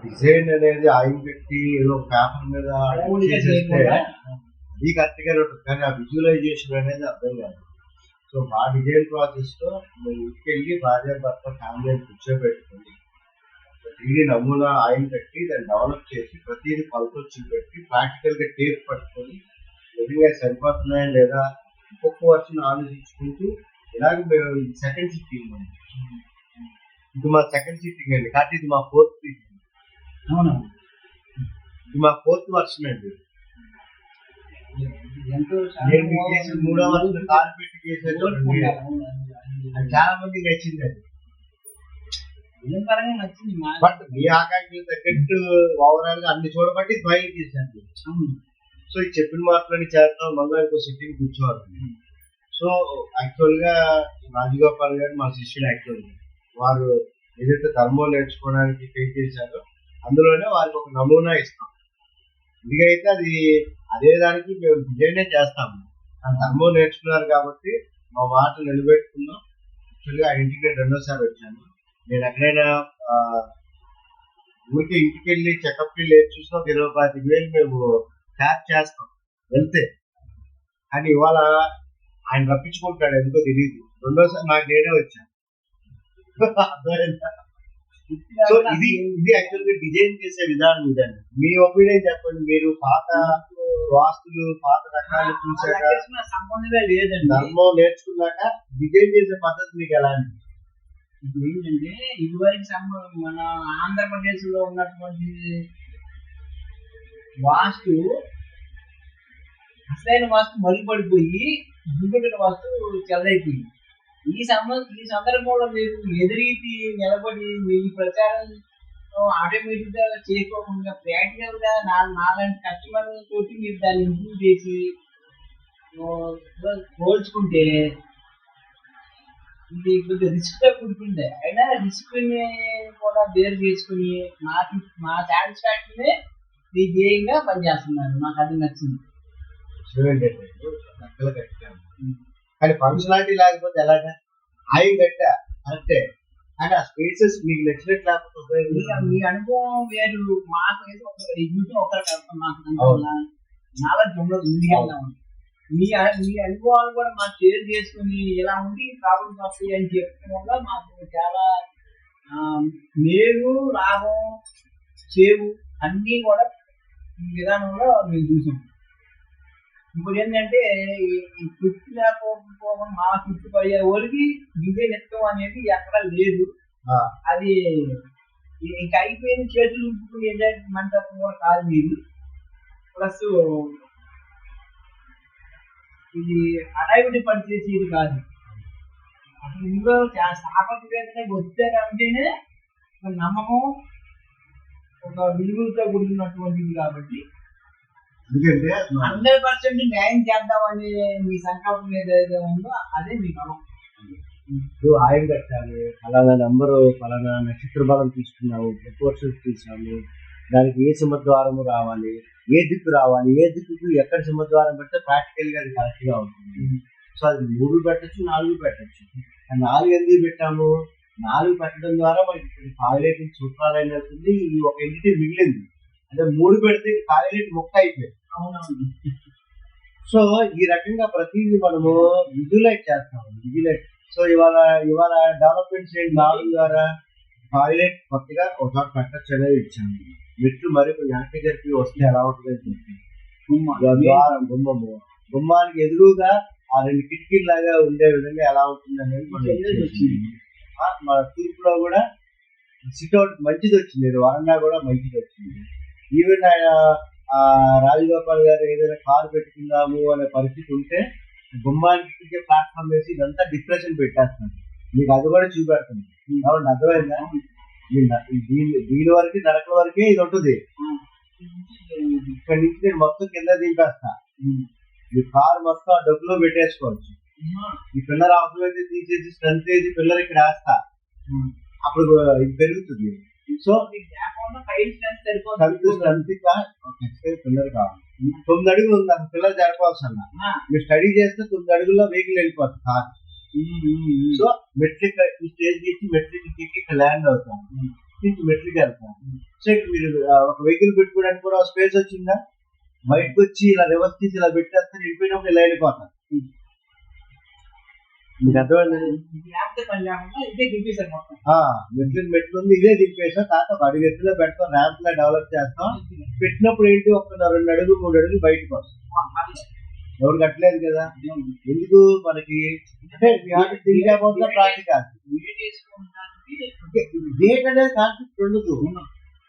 Design అనేది oil పెట్టి ఏదో పేపర్ మీద చేసేస్తే అది కరెక్ట్ గానే ఉంటుంది, కానీ ఆ విజువలైజేషన్ అనేది అర్థం కాదు. సో మా డిజైన్ ప్రాసెస్ లో మేము ఇంటికెళ్ళి భార్య భర్త ఫ్యామిలీ కూర్చోబెట్టుకొని 3D నమూనా ఆయిల్ పెట్టి దాన్ని డెవలప్ చేసి ప్రతిదీ కొలతలు చూపెట్టి ప్రాక్టికల్ గా టేప్ పట్టుకొని నిజంగా సరిపోతున్నాయా లేదా ఒక్కొక్క వర్షన్ ఆలోచించుకుంటూ ఇలాగ మేము సెకండ్ సిట్టింగ్ ఇది మా సెకండ్ సిట్టింగ్ అండి, కాబట్టి ఇది మా ఫోర్త్ సిట్టింగ్. అవునా, ఇది మా ఫోర్త్ వర్షన్ అండి. నేను మీకు చేసిన 3వ వర్షన్ కార్ పెట్టి చేసాను చూడండి, అది చాలా మందికి నచ్చింది. అది నచ్చింది, బట్ మీ ఆకాంక్షలు తగ్గట్టు ఓవరాల్ గా అన్ని చూడబట్టి డ్రాయింగ్ చేశాను. సో ఈ చెప్పిన మార్పులని చేస్తాం, మళ్ళీ ఇంకో సిట్టింగ్ కూర్చోవాలి. సో యాక్చువల్ గా రాజగోపాల్ గారు మా శిష్యుడు. యాక్చువల్ గా వారు ఏదైతే ధర్మో నేర్చుకోవడానికి పే చేశారో అందులోనే వారికి ఒక నమూనా ఇస్తాం. ఇదిగైతే అది అదే దానికి మేము డిజైనే చేస్తాము. ధర్మో నేర్చుకున్నారు కాబట్టి మా మాట నిలబెట్టుకున్నాం. యాక్చువల్గా ఆ ఇంటికి నేను 2వ సారి వచ్చాను. నేను ఎక్కడైనా ఊరికి ఇంటికి వెళ్ళి చెకప్కి వెళ్ళి చూసినా 25,000 మేము ట్యాప్ చేస్తాం వెళ్తే. కానీ ఇవాళ ఆయన రప్పించుకుంటాడు, ఎందుకో తెలియదు. 2వ సారి నాకు నేనే వచ్చాను. సో ఇది యాక్చువల్ గా డిజైన్ చేసే విధానం ఇదండి. మీ ఒపీనియన్ చెప్పండి. మీరు పాత వాస్తులు పాత రకాలు చూసాక సంబంధమే లేదండి, ధర్మం నేర్చుకున్నాక డిజైన్ చేసే పద్ధతి మీకు ఎలా అనిపిస్తుంది? ఇప్పుడు ఏంటంటే ఇదివరకు మన ఆంధ్రప్రదేశ్ లో ఉన్నటువంటి వాస్తు అసలైన వాస్తు మరుగుపడిపోయి దుర్గట వాస్తు చెలరైపోయింది. ఈ సందర్భంలో మీరు ఎదురీతి నిలబడి మీ ప్రచారం ఆటోమేటిక్ గా చేసుకోకుండా ప్రాక్టికల్ గా నాలాంటి కస్టమర్ తోటి మీరు దాన్ని ఇంప్రూవ్ చేసి పోల్చుకుంటే ఇది కొద్దిగా రిస్క్ గా కూడుకుంటే, అయినా రిస్క్ ని కూడా బేర్ చేసుకుని మా సాటిస్ఫాక్షన్ మీ ధ్యేయంగా పనిచేస్తున్నారు. నాకు అది నచ్చింది. కానీ ఫంక్షనాలిటీ లేకపోతే ఎలాగా? ఆయిల్ కట్టా కరెక్టే, కానీ ఆ స్పేసెస్ మీకు నచ్చినట్టు లేకపోతే మీ అనుభవం వేరు. మాకు ఏదో ఒకరికి నాలెడ్జ్ ఉండదు. మీ అనుభవాలు కూడా మాకు షేర్ చేసుకుని ఇలా ఉండి ప్రాబ్లమ్స్ వస్తాయి అని చెప్పడం వల్ల మాకు చాలా మేలు లాభం సేవు అన్నీ కూడా ఈ విధానంలో మేము చూసాం. ఇప్పుడు ఏంటంటే ఈ తృప్తి లేకపోవడం, మా తృప్తి పడే వాళ్ళకి డిజైన్ ఇష్టం అనేది ఎక్కడ లేదు. అది ఇంకా అయిపోయిన చేతులు ఉంచుకుని ఏంటంటే మంటపం కూడా కాదు మీరు. ప్లస్ ఇది హడావిడి పని చేసేది కాదు. అసలు ఇందులో స్థాపకవేత్తనే వచ్చారంటేనే ఒక నమ్మకం, ఒక విలువలతో కూడుకున్నటువంటిది. కాబట్టి 100% న్యాయం చేద్దామని మీ సంకల్పం ఏదైతే ఉందో అదే మీ బలం. ఆయిల్ కట్టాలి, ఫలానా నెంబరు ఫలానా నక్షత్ర బలం తీసుకున్నాము, ప్రపోర్షన్స్ తీసాము, దానికి ఏ సింహద్వారము రావాలి, ఏ దిక్కు రావాలి, ఏ దిక్కుకు ఎక్కడ సింహద్వారం పెడితే ప్రాక్టికల్ గా అది కరెక్ట్ గా ఉంటుంది. సో అది 3 పెట్టచ్చు, 4 పెట్టచ్చు. 4 ఎందుకు పెట్టాము? 4 పెట్టడం ద్వారా మనకి కావిలేటింగ్ సూత్రాలు అయినట్టుంది. ఈ ఒక ఎంటిటీ మిగిలింది. అంటే 3 పెడితే కావిలేట్ మొక్క అయిపోయింది. సో ఈ రకంగా ప్రతిదీ మనము విజువలైజ్ చేస్తాము. సో ఇవాళ డెవలప్మెంట్ చేయండి 4 ద్వారా టాయిలెట్ కొత్తగా ఒక చోట పెట్టచ్చు అనేది ఇచ్చాము. మెట్లు మరి వెనక్కి జరిపి వస్తే ఎలా ఉంటుందని చెప్పి ద్వారం గుమ్మానికి ఎదురుగా ఆ 2 కిటికీలు లాగా ఉండే విధంగా ఎలా ఉంటుంది అనేది మన తూర్పులో కూడా సిట్అవుట్ మంచిది వచ్చింది, వరండా కూడా మంచిది వచ్చింది. ఈవెన్ ఆయన రాజగోపాల్ గారు ఏదైనా కారు పెట్టుకుందాము అనే పరిస్థితి ఉంటే గుమ్మానికి ప్లాట్ఫామ్ వేసి ఇదంతా డిప్రెషన్ పెట్టేస్తాను. మీకు అది కూడా చూపెడుతుంది. కాబట్టి అర్థమైందా? దీని వరకు నడకల వరకే ఇది ఉంటుంది. ఇక్కడ నుంచి నేను మొత్తం కింద దింపేస్తా. మీ కారు మొత్తం ఆ డబ్బులో పెట్టేసుకోవచ్చు. ఈ పిల్లర్ అవసరమైతే తీసేసి స్ట్రెంత్ వేసి పిల్లర్ ఇక్కడ వేస్తా, అప్పుడు ఇది పెరుగుతుంది. సో పిల్లర్ కావాలి. 9 అడుగులు ఉంది, అసలు పిల్లలు జరపవసరం. మీరు స్టడీ చేస్తే 9 అడుగుల్లో వెహికల్ వెళ్ళిపోతుంది కార్. సో మెట్రిక్ ఈ స్టేజ్ నుంచి మెట్రిక్ ల్యాండ్ అవుతాం, నుంచి మెట్రిక్ వెళ్తాం. సో సైడ్ మీరు ఒక వెహికల్ పెట్టుకోవడానికి కూడా స్పేస్ వచ్చిందా? బయటకు వచ్చి ఇలా రివర్స్ తీసి ఇలా పెట్టేస్తే వెళ్ళిపోయినప్పుడు ఇలా వెళ్ళిపోతారు. మీకు అర్థమైంది? మెట్లు ఉంది, ఇదే దింపేసాం. కాకపోతే ఒక అడుగు ఎత్తులో పెడతాం, ర్యాంప్ లా డెవలప్ చేస్తాం. పెట్టినప్పుడు ఏంటి, ఒక 2 అడుగులు 3 అడుగులు బయటకు వస్తాం. ఎవరు కట్టలేదు కదా, ఎందుకు మనకి అంటే ప్రాక్టికల్ గేట్ అనేది కాన్సెప్ట్ ఉండదు.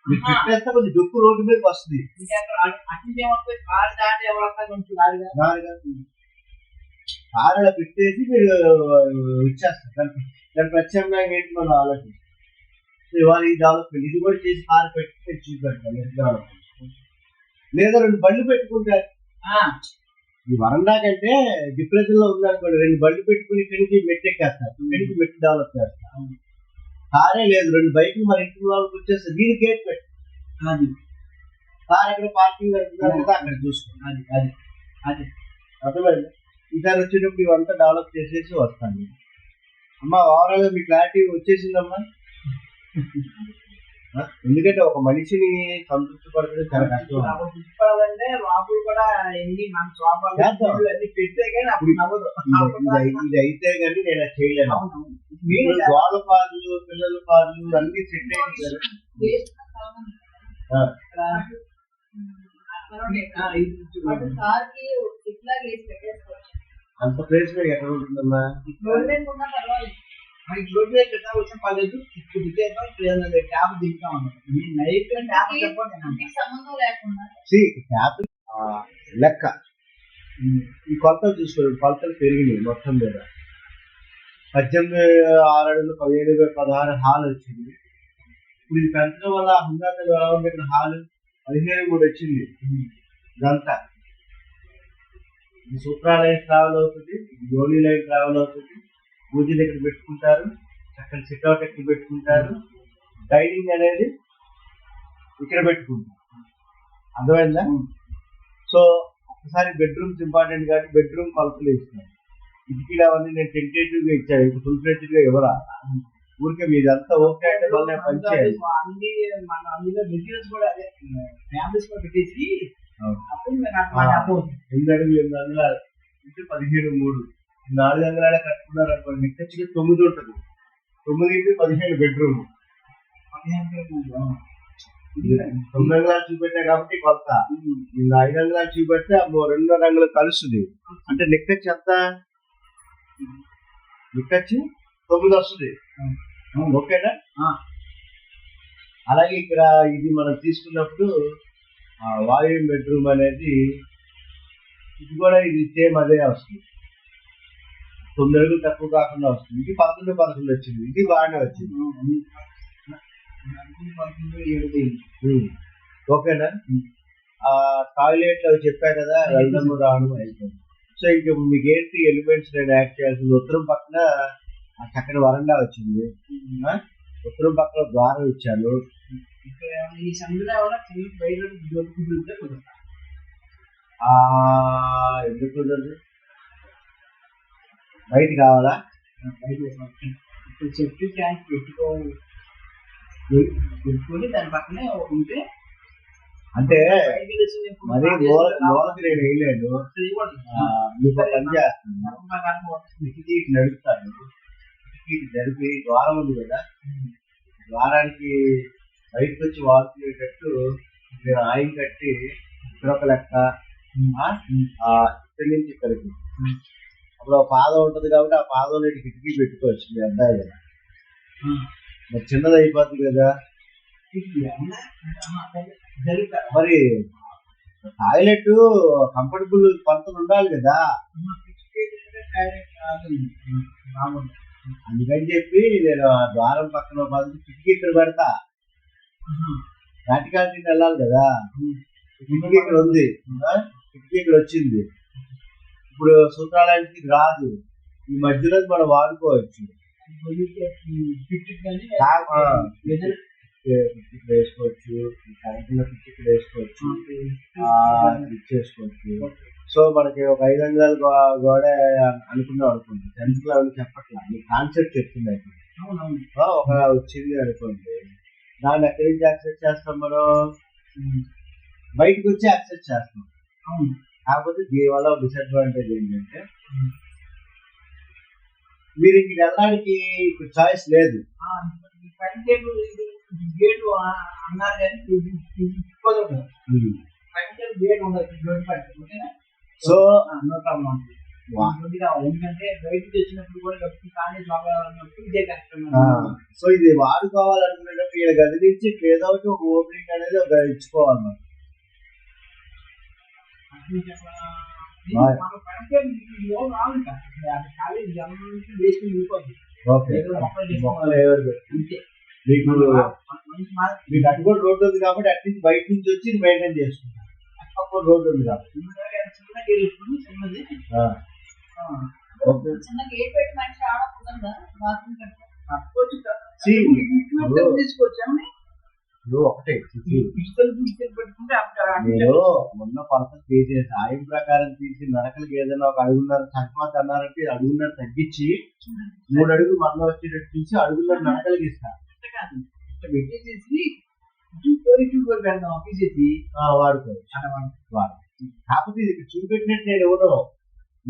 మీరు పెట్టేస్తే కొంచెం డొక్కు రోడ్డు మీదకి వస్తుంది. కారులో పెట్టేసి మీరు ఇచ్చేస్తారు. దాని ప్రత్యామ్నాయం ఏంటి మనం ఆలోచిస్తాం. ఇవాళ ఈ డెవలప్మెంట్ ఇది కూడా చేసి కారు పెట్టి చూపెడతాం. లేదా 2 బళ్ళు పెట్టుకుంటారు. ఈ వరండా కంటే డిప్రెషన్ లో ఉందనుకోండి, 2 బళ్ళు పెట్టుకుని ఇక్కడి నుంచి మెట్టు ఎక్కేస్తారు, ఇక్కడి నుంచి మెట్టు డెవలప్ చేస్తారు. కారే లేదు, 2 బైకులు మన ఇంటి వాళ్ళకి వచ్చేస్తారు. దీని గేట్ పెట్టి కార్ ఎక్కడ పార్కింగ్ అవుతున్నారు కదా అక్కడ చూసుకోండి. అది అర్థమైంది. ఈసారి వచ్చేటప్పుడు ఇవంతా డెవలప్ చేసేసి వస్తాను. అమ్మా ఓవరాల్ గా మీ క్లారిటీ వచ్చేసిందమ్మా. ఎందుకంటే ఒక మనిషిని సంతృప్తి పడడం చాలా కష్టం. ఇది అయితే కానీ నేను అది చేయలేను. వాళ్ళ పార్లు పిల్లల పార్లు అన్ని సెట్ అయింది కదా. అంత ప్లేస్ మీకు ఎక్కడ ఉంటుందమ్మా? లెక్క ఈ కొలతలు చూసుకోండి, కొలతలు పెరిగినాయి మొత్తం మీద. 18,6 అడుగులు 17,16 హాల్ వచ్చింది. ఇప్పుడు ఇది పెంచడం వల్ల హుందాతలు ఎలా ఉంది, ఇక్కడ హాల్ 17,3 వచ్చింది. ఇదంతా ఈ సూత్రా లైన్ ట్రావెల్ అవుతుంది, జోలీ లైన్ ట్రావెల్ అవుతుంది. పూజలు ఇక్కడ పెట్టుకుంటారు, అక్కడ సిట్అవుట్ ఇక్కడ పెట్టుకుంటారు, డైనింగ్ అనేది ఇక్కడ పెట్టుకుంటారు. అర్థమైందా? సో ఒకసారి బెడ్రూమ్స్ ఇంపార్టెంట్ కాబట్టి బెడ్రూమ్ కొలతలు ఇస్తాను. కిటికీలు అవన్నీ నేను టెంటేటివ్ గా ఇచ్చాను, ఇంకా ఫుల్ ఫ్లెడ్జ్డ్ గా ఇవ్వరా. ఊరికే మీదంతా ఓకే అంటే మళ్ళీ పనిచేయాలి. 8 అడుగులు 8 అంగుళాలు అంటే 17,3 4 అంగుళాలే కట్టుకున్నారు అనుకోండి, నిక్కచ్చిగా 9 ఉంటుంది. 9 15 బెడ్రూమ్. 9 అంగుళాలు చూపెట్టా కాబట్టి కొలత. 5 అంగుళాలు చూపెడితే 2 అంగుళాలు కలుస్తుంది. అంటే నిక్కచ్చి ఎంత, నిక్కచ్చి 9 వస్తుంది. ఓకేనా? అలాగే ఇక్కడ ఇది మనం తీసుకున్నప్పుడు వాయు బెడ్రూమ్ అనేది ఇది కూడా ఇది సేమ్ అదే వస్తుంది. 9 అడుగులు తక్కువ కాకుండా వస్తుంది. ఇది 11 వచ్చింది, ఇది బాగానే వచ్చింది. ఓకేనా? టాయిలెట్ అవి చెప్పా కదా, వెళ్ళడం రావడం అయిపోయింది. సో ఇంకా మీకు ఏంటి ఎలిమెంట్స్ నేను యాడ్ చేయాల్సింది. ఉత్తరం పక్కన చక్కని వరండా వచ్చింది, ఉత్తరం పక్కన ద్వారం ఇచ్చాను. ఎందుకు కుదరదు? బయట కావాలా? చెట్టు ట్యాంక్ పెట్టుకొని దాని పక్కనే ఉంటే అంటే మరి మూలకి నేను వేయలేను. మీకు పని చేస్తాను, కిటికీ నడుపుతాను. కిటికీ జరిపి ద్వారం ఉంది కదా, ద్వారానికి బయటకు వచ్చి వాడుకునేటట్టు నేను ఆయిల్ కట్టి ఇక్కడ ఒక లెక్క, ఇక్కడి నుంచి ఇక్కడికి. అప్పుడు ఒక పాదం ఉంటుంది కాబట్టి ఆ పాదం నుండి కిటికీ పెట్టుకోవచ్చు. మీ అబ్బాయి కదా, మరి చిన్నది అయిపోద్ది కదా. మరి టాయిలెట్ కంఫర్టబుల్ కొలతలు ఉండాలి కదా. అందుకని చెప్పి నేను ఆ ద్వారం పక్కన బదులు కిటికీ ఇక్కడ పెడతా. ప్రాక్టికాలిటీ వెళ్ళాలి కదా. కిటికీ ఇక్కడ ఉంది, కిటికీ ఇక్కడ వచ్చింది. ఇప్పుడు సూత్రాలయానికి రాదు, ఈ మధ్యలో మనం వాడుకోవచ్చు. వేసుకోవచ్చు, కరెంట్లో కిటికీ వేసుకోవచ్చు, ఇచ్చేసుకోవచ్చు. సో మనకి ఒక 5 అంగుళాల గోడ అనుకున్నాం అనుకోండి, 10th లో చెప్పట్లా, మీ కాన్సెప్ట్ చెప్తుంది. ఒక వచ్చింది అనుకోండి, దాన్ని ఎక్కడి నుంచి యాక్సెస్ చేస్తాం మనం? బయటకు వచ్చి యాక్సెస్ చేస్తాం. అవును. కాకపోతే దీనివల్ల డిసడ్వాంటేజ్ ఏంటంటే మీరు ఇంటికి వెళ్ళడానికి ఇప్పుడు చాయిస్ లేదు. పైన టేబుల్ గేట్ అన్నారు కానీ కుదరదు. పైన టేబుల్ గేట్ ఉండదు. ఓకేనా? So no problem. కావాలి ఎందుకంటే బయటకు తెచ్చినప్పుడు కూడా కాలేజ్ లోపల ఇదే కష్టం. సో ఇది వాడుకోవాలనుకునేటప్పుడు ఈయన గది నుంచి ఏదో ఒకటి ఒక ఓపెనింగ్ అనేది ఒక ఇచ్చుకోవాలి మనం. మీకు అటు కూడా రోడ్డు ఉంది కాబట్టి అట్లీస్ట్ బయట నుంచి వచ్చి మెయింటైన్ చేసుకుంటాం. అటు రోడ్డు ఉంది కాబట్టి ఒకటే నేను మొన్న పర్పస్ తీసేసి ఆయన ప్రకారం తీసి నడకలకి ఏదైనా ఒక అడుగున్నర చక్కమాట అన్నారంటే అడుగున్నర తగ్గించి 3 అడుగులు మంద వచ్చేటట్టు తీసి అడుగున్నర నడకలకి ఇస్తాను. వాడుకోవచ్చు. కాకపోతే ఇది చూపెట్టినట్టు నేను ఎవరో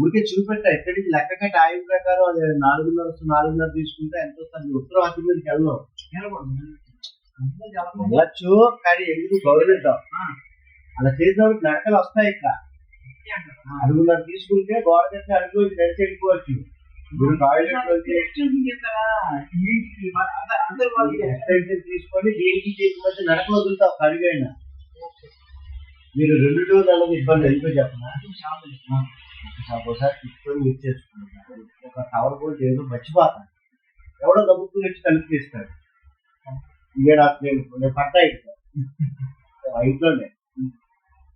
ఊరికే చూపెట్టా. ఎక్కడి నుంచి లెక్క కట్టి ఆయన ప్రకారం అది 4.5 తీసుకుంటే ఎంత వస్తుంది? ఉత్తరం అతి మీదకి వెళ్ళొచ్చు కానీ ఎందుకు గౌరవిద్దాం. అలా చేసినప్పుడు నడకలు వస్తాయి. ఇక్కడ 6.5 తీసుకుంటే గోడ కట్టి అడుగు నడిచి వెళ్ళిపోవచ్చు. మీరు టాయిలెట్ తీసుకొని దీనికి దీనికి మధ్య నడకలు వదులుతాం. అడుగైనా మీరు 2 డోర్లు అనేది ఇబ్బంది ఎందుకో చెప్పనా? ఒకసారి తీసుకొని మిస్ చేసుకుంటారు. ఒక టవర్ బోల్ట్ ఏదో మర్చిపోతాను, ఎవడో దబ్బుకుని వచ్చి తలుపు తీస్తాడు. ఇక నేను పట్టా ఇంట్లోనే.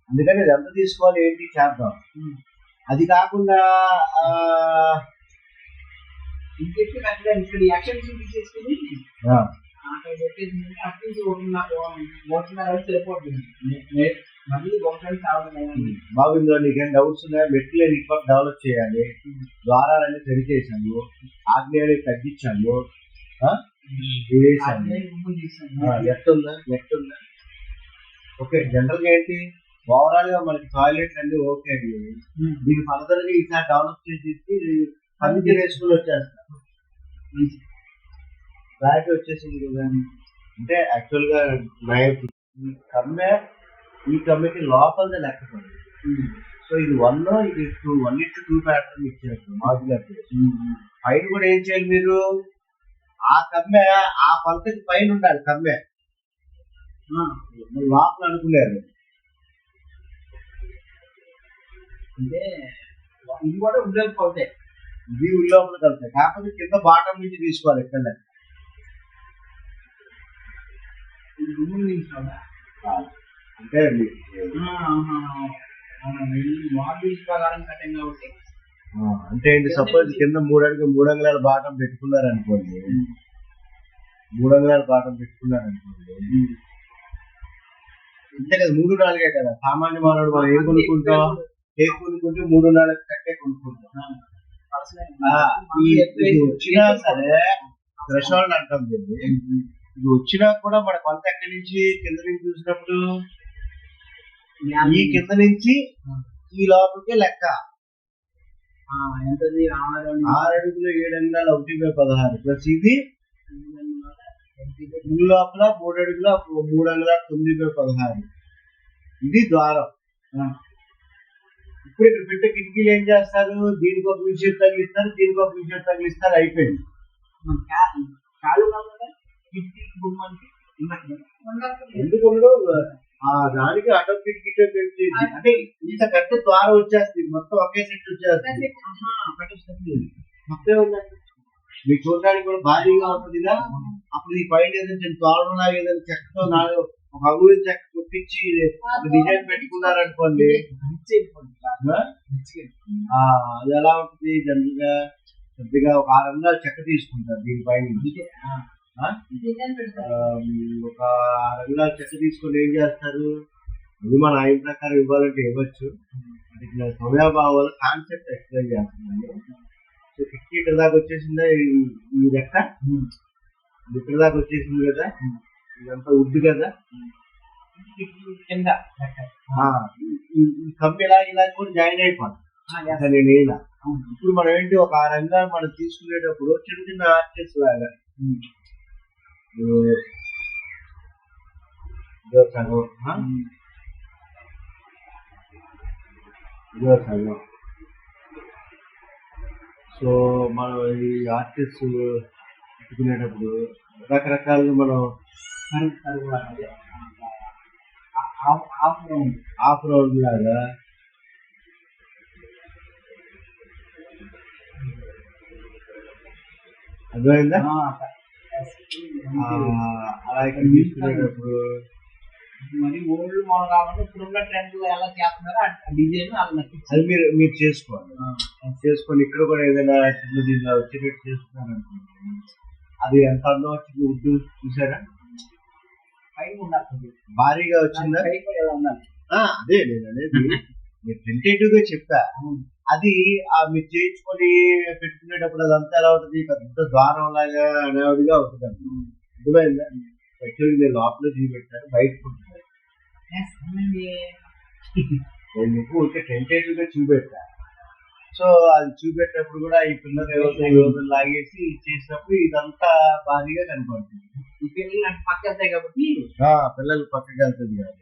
అందుకని అది ఎంత తీసుకోవాలి ఏంటి చేద్దాం. అది కాకుండా బాబు ఇందులో నీకేం డౌట్స్ ఉన్నాయా? మెట్లే నెట్వర్క్ డెవలప్ చేయాలి, ద్వారాలన్నీ సరి చేశాను, ఆగ్నేయాన్ని తగ్గించాను, నెట్ ఉందా ఓకే. జనరల్ గా ఏంటి ఓవరాల్ గా మనకి టాయిలెట్ అన్ని ఓకే. దీన్ని ఫర్దర్ గా ఈసారి డెవలప్ చేసేసి ఫర్నిచర్ వేసుకుని వచ్చేస్తారు. ఫ్లాట్ వచ్చేసింది కదా. అంటే యాక్చువల్ గా ఈ కమ్మికి లోపల లెక్క పడింది. సో ఇది 1:2 ప్యాటర్న్ ఇచ్చారు మాడ్యులర్. పైన కూడా ఏం చేయాలి మీరు? ఆ కమ్మె ఆ కొలతకి పైన ఉండాలి. కమ్మె లోపల అనుకున్నారు. అంటే ఇది కూడా ఉండకపోతే ఇది ఉల్లోపల కలుతాయి. కాకపోతే కింద బాటం నుంచి తీసుకోవాలి. ఎక్కడ అంటే అంటే ఏంటి? సపోజ్ కింద 3 అంగుళాల బాటం పెట్టుకున్నారు అనుకోండి. 3 అంగుళాల బాటం పెట్టుకున్నారు అనుకోండి. అంతే కదా, 3, 4 కదా. సామాన్య మానవుడు మనం ఏం కొనుక్కుంటాం? కేక్ కొనుక్కుంటే 3, 4 కట్టే కొనుక్కుంటాం. ఇది వచ్చినా సరే థ్రెషోల్డ్ అంటాం. ఇది వచ్చినా కూడా మన కొంత ఎక్కడి నుంచి కింద నుంచి చూసినప్పుడు ఈ కింద నుంచి ఈ లోపలికే లెక్క. 6 అడుగులు 7 అంగుళాలు 1/16 ప్లస్ ఇది లోపల 3 అడుగుల 3 అంగుళాలు 9/16. ఇది ద్వారం. ఇప్పుడు ఇక్కడ పెట్టే కిటికీలు ఏం చేస్తారు? దీనికి ఒక విషయం తగిలిస్తారు, దీనికి ఒక విషయం తగిలిస్తారు, అయిపోయింది. ఎందుకు దానికి అటో కిటికీ అంటే ఇంత పెద్ద ద్వారం వచ్చేస్తుంది. మొత్తం ఒకే సెట్ వచ్చేస్తుంది. మొత్తం ఉందండి మీకు చూడడానికి కూడా భారీగా ఉంటుంది. అప్పుడు ఈ పైన ఏదైనా తోరణలా ఏదైనా చెక్కతో ఒక అంగుళం చెక్క కుట్టించి డిజైన్ పెట్టుకున్నారనుకోండి, అది ఎలా ఉంటుంది? జనరల్ గా కొద్దిగా ఒక 6 అంగుళాలు చెక్క తీసుకుంటారు దీనిపైన. ఒక 6 అంగుళాలు చెక్క తీసుకొని ఏం చేస్తారు? అది మన ఆయన ప్రకారం ఇవ్వాలంటే ఇవ్వచ్చు. సమయాభావం వల్ల కాన్సెప్ట్ ఎక్స్ప్లెయిన్ చేస్తున్నాను. సో కిటికీ ఇక్కడ దాకా వచ్చేసిందా? ఈ లెక్క ఇక్కడ దాకా వచ్చేసింది కదా. ఇదంతా ఉడ్డు కదా. కింద ఆ, ఈ కమ్మి ఇలా ఇలా కూడా జాయిన్ అయిపోయింది. అసలు నేను ఇలా ఇప్పుడు మనం ఏంటి ఒక ఆ రంగాలు మనం తీసుకునేటప్పుడు చిన్న చిన్న ఆర్టిస్ట్ లాగా ఇదో సగం, ఇదో సగం. సో మనం ఈ ఆర్టిస్ట్ పెట్టుకునేటప్పుడు రకరకాలుగా మనం ఆఫ్ రౌండ్ లాగా అర్థమైందా. అలా ఇక్కడ తీసుకునేటప్పుడు మరి ఓల్డ్ మోడల్ కాకుండా ఇప్పుడున్న ట్రెండ్ ఎలా చేస్తున్నారో ఆ డిజైన్ అలా అది మీరు మీరు చేసుకోవాలి. చేసుకొని ఇక్కడ కూడా ఏదైనా చిన్న దీనిలో వచ్చేటట్టు చేసుకున్నారనుకోండి, అది ఎంత అందం వచ్చింది. ఉడ్డు చూసారా, పైన ఉండాలి, భారీగా వచ్చిందా. అదే నేను అనేది మీరు టెంటేటివ్ గా చెప్పా. అది మీరు చేయించుకొని పెట్టుకునేటప్పుడు అదంతా ఎలా ఉంటుంది, పెద్ద ద్వారం లాగా అనేవాడిగా ఉంటుంది. అర్థమైందా. యాక్చువల్లీ నేను లోపల చూపెట్టాను, బయటకు ఉంటుంది. నేను మీకు ఊరికే టెంటేటివ్ గా చూపెట్టా. సో అది చూపెట్టినప్పుడు కూడా ఈ పిల్లలు యువతలు లాగేసి చేసినప్పుడు ఇదంతా భారీగా కనపడుతుంది. పక్క వెళ్తాయి కాబట్టి పిల్లలు పక్కకి వెళ్తుంది కాబట్టి